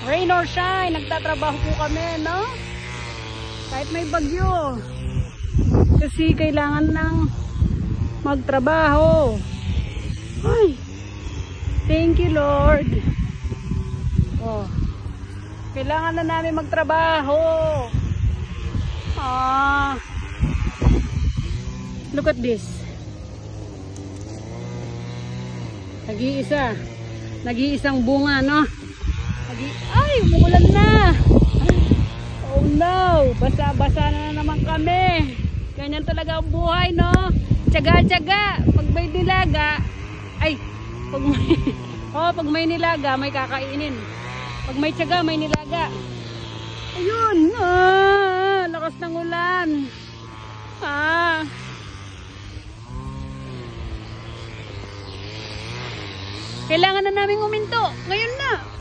Rain or shine, nagtatrabaho po kami, no? Kahit may bagyo. Kasi kailangan ng magtrabaho. Ay, thank you Lord. Oh, kailangan na namin magtrabaho. Look at this. Nag-iisang bunga, no? Ay, umulan na. Oh no, basa-basa na naman kami. Ganyan talaga ang buhay, no? Tiyaga-tiyaga. Pag may nilaga, pag may nilaga, may kakainin. Pag may tiyaga, may nilaga. Ayun, lakas ng ulan. Kailangan na namin huminto. Ngayon na.